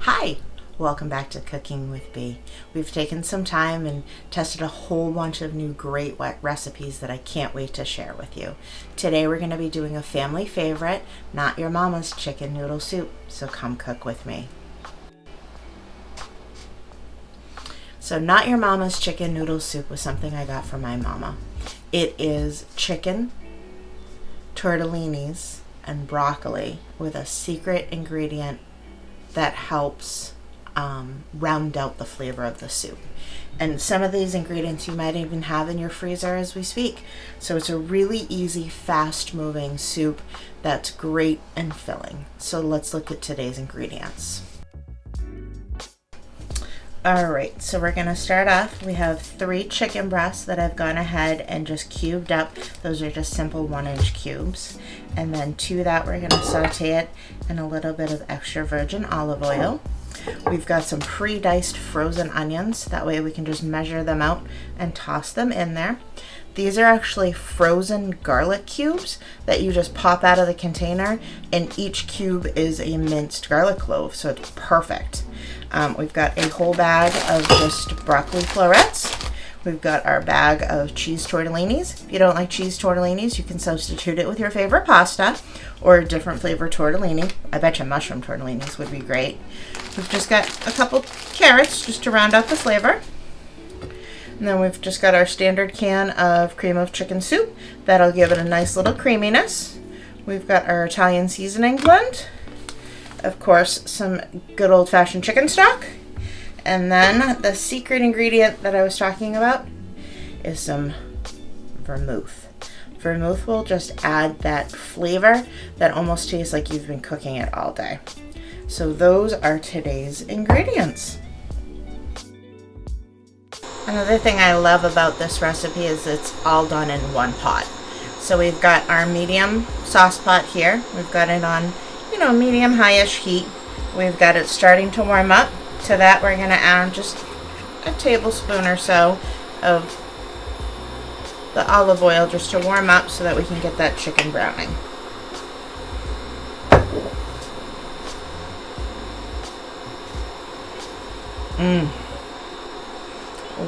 Hi, welcome back to Cooking with Bee. We've taken some time and tested a whole bunch of new great wet recipes that I can't wait to share with you. Today we're going to be doing a family favorite, Not Your Mama's chicken noodle soup, so come cook with me. So Not Your Mama's chicken noodle soup was something I got from my mama. It is chicken, tortellinis, and broccoli with a secret ingredient that helps round out the flavor of the soup. And some of these ingredients you might even have in your freezer as we speak. So it's a really easy, fast-moving soup that's great and filling. So let's look at today's ingredients. Alright, so we're going to start off. We have 3 chicken breasts that I've gone ahead and just cubed up. Those are just simple 1-inch cubes. And then to that we're going to saute it in a little bit of extra virgin olive oil. We've got some pre-diced frozen onions. That way we can just measure them out and toss them in there. These are actually frozen garlic cubes that you just pop out of the container, and each cube is a minced garlic clove, so it's perfect. We've got a whole bag of just broccoli florets. We've got our bag of cheese tortellinis. If you don't like cheese tortellinis, you can substitute it with your favorite pasta or a different flavor tortellini. I bet you mushroom tortellinis would be great. We've just got a couple carrots just to round out the flavor. And then we've just got our standard can of cream of chicken soup. That'll give it a nice little creaminess. We've got our Italian seasoning blend. Of course, some good old-fashioned chicken stock. And then the secret ingredient that I was talking about is some vermouth. Vermouth will just add that flavor that almost tastes like you've been cooking it all day. So those are today's ingredients. Another thing I love about this recipe is it's all done in one pot. So we've got our medium sauce pot here. We've got it on, medium high-ish heat. We've got it starting to warm up. To that we're going to add just a tablespoon or so of the olive oil just to warm up so that we can get that chicken browning.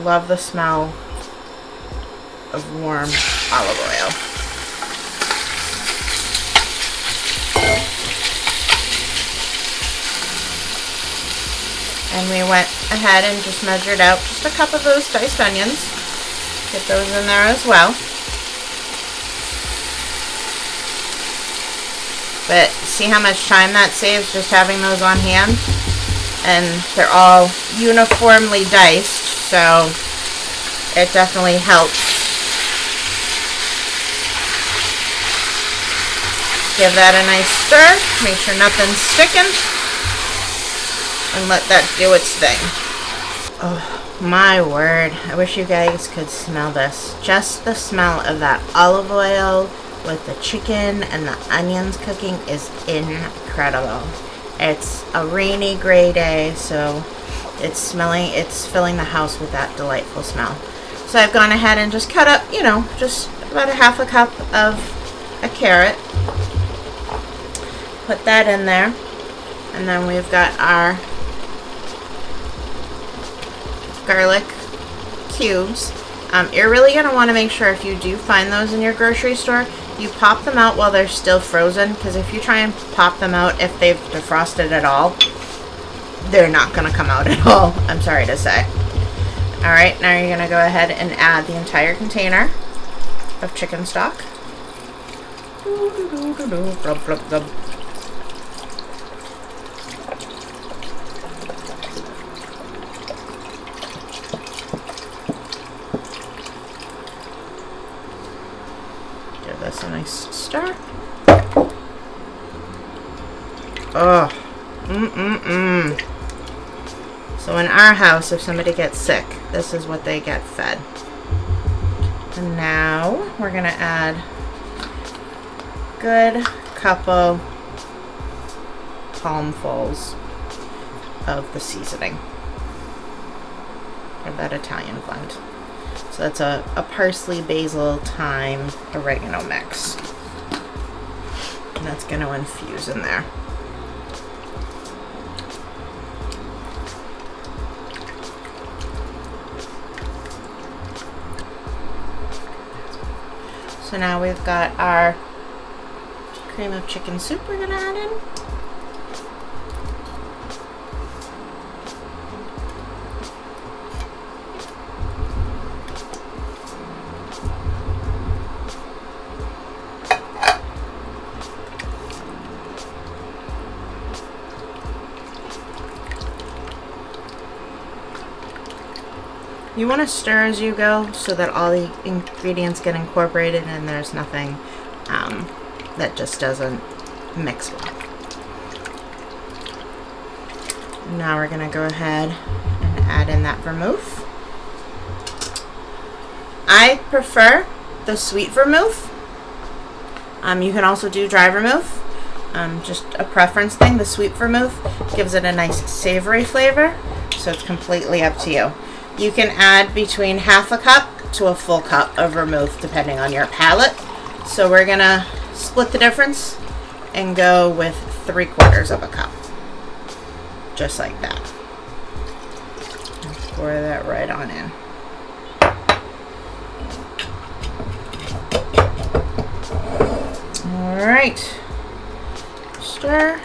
Love the smell of warm olive oil. And we went ahead and just measured out just a cup of those diced onions. Get those in there as well. But see how much time that saves just having those on hand? And they're all uniformly diced, so it definitely helps. Give that a nice stir. Make sure nothing's sticking. And let that do its thing. Oh my word, I wish you guys could smell this. Just the smell of that olive oil with the chicken and the onions cooking is incredible. It's a rainy, gray day, so it's filling the house with that delightful smell. So I've gone ahead and just cut up, just about a half a cup of a carrot. Put that in there. And then we've got our garlic cubes. You're really going to want to make sure if you do find those in your grocery store, you pop them out while they're still frozen, because if you try and pop them out if they've defrosted at all, they're not going to come out at all, I'm sorry to say. Alright, now you're going to go ahead and add the entire container of chicken stock. Give this a nice stir. Oh, So in our house, if somebody gets sick, this is what they get fed. And now we're gonna add a good couple palmfuls of the seasoning, or that Italian blend. So that's a parsley, basil, thyme, oregano mix. And that's going to infuse in there. So now we've got our cream of chicken soup we're gonna add in. You want to stir as you go so that all the ingredients get incorporated and there's nothing that just doesn't mix well. Now we're going to go ahead and add in that vermouth. I prefer the sweet vermouth. You can also do dry vermouth. Just a preference thing. The sweet vermouth gives it a nice savory flavor, so it's completely up to you. You can add between half a cup to a full cup of vermouth depending on your palate. So we're gonna split the difference and go with 3/4 of a cup. Just like that. And pour that right on in. All right. Stir.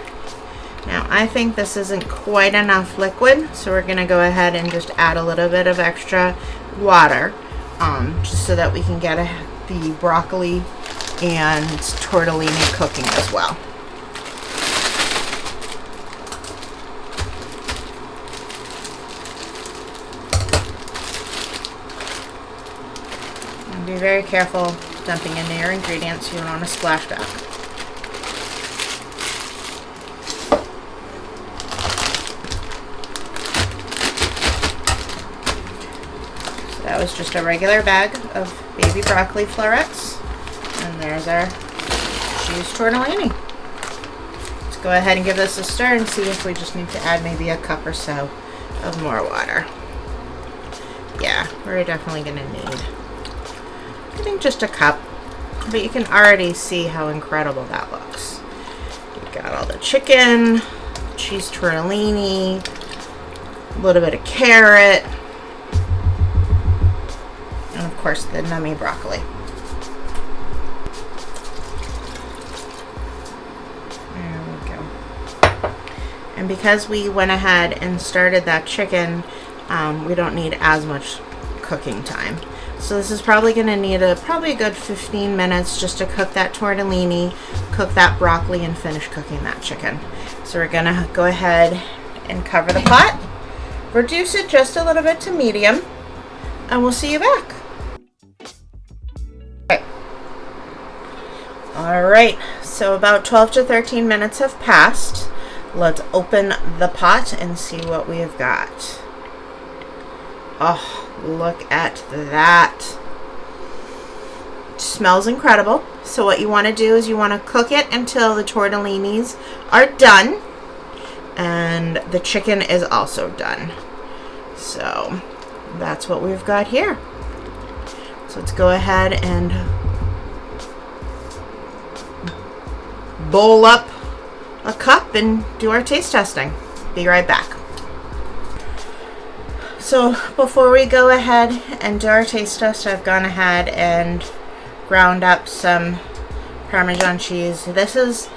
Now I think this isn't quite enough liquid, so we're gonna go ahead and just add a little bit of extra water, just so that we can get the broccoli and tortellini cooking as well. And be very careful dumping into your ingredients. You don't want to splash back. That was just a regular bag of baby broccoli florets. And there's our cheese tortellini. Let's go ahead and give this a stir and see if we just need to add maybe a cup or so of more water. Yeah, we're definitely gonna need, I think, just a cup. But you can already see how incredible that looks. You've got all the chicken, cheese tortellini, a little bit of carrot, and of course the nummy broccoli. There we go. And because we went ahead and started that chicken, we don't need as much cooking time. So this is probably going to need probably a good 15 minutes just to cook that tortellini, cook that broccoli, and finish cooking that chicken. So we're going to go ahead and cover the pot, reduce it just a little bit to medium, and we'll see you back. All right, so about 12 to 13 minutes have passed. Let's open the pot and see what we have got. Oh, look at that. It smells incredible. So what you want to do is you want to cook it until the tortellinis are done and the chicken is also done. So that's what we've got here. So let's go ahead and bowl up a cup and do our taste testing. Be right back. So before we go ahead and do our taste test, I've gone ahead and ground up some Parmesan cheese. This is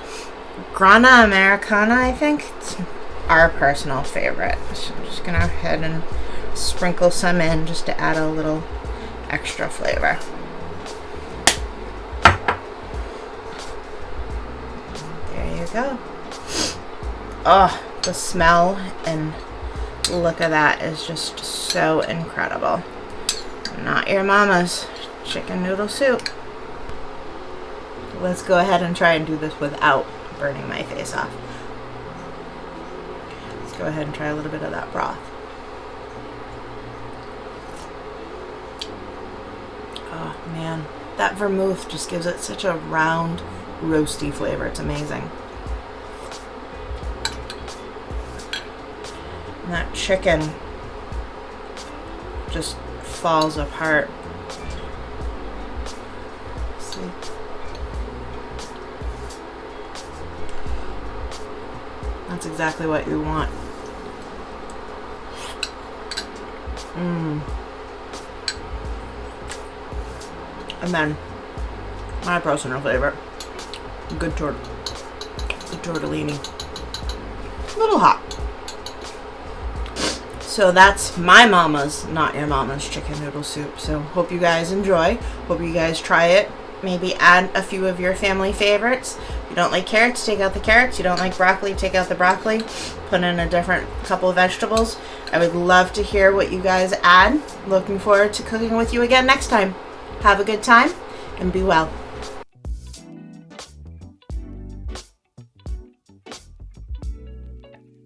Grana Americana, I think. It's our personal favorite. So I'm just gonna go ahead and sprinkle some in just to add a little extra flavor. There you go. Oh, the smell and look at that is just so incredible. Not your mama's chicken noodle soup. Let's go ahead and try and do this without burning my face off. Let's go ahead and try a little bit of that broth. Oh man, that vermouth just gives it such a round, roasty flavor. It's amazing. And that chicken just falls apart. See? That's exactly what you want. And then My personal favorite. Good tortellini. A little hot. So that's my mama's, not your mama's, chicken noodle soup. So hope you guys enjoy. Hope you guys try it. Maybe add a few of your family favorites. If you don't like carrots, take out the carrots. You don't like broccoli, take out the broccoli. Put in a different couple of vegetables. I would love to hear what you guys add. Looking forward to cooking with you again next time. Have a good time and be well.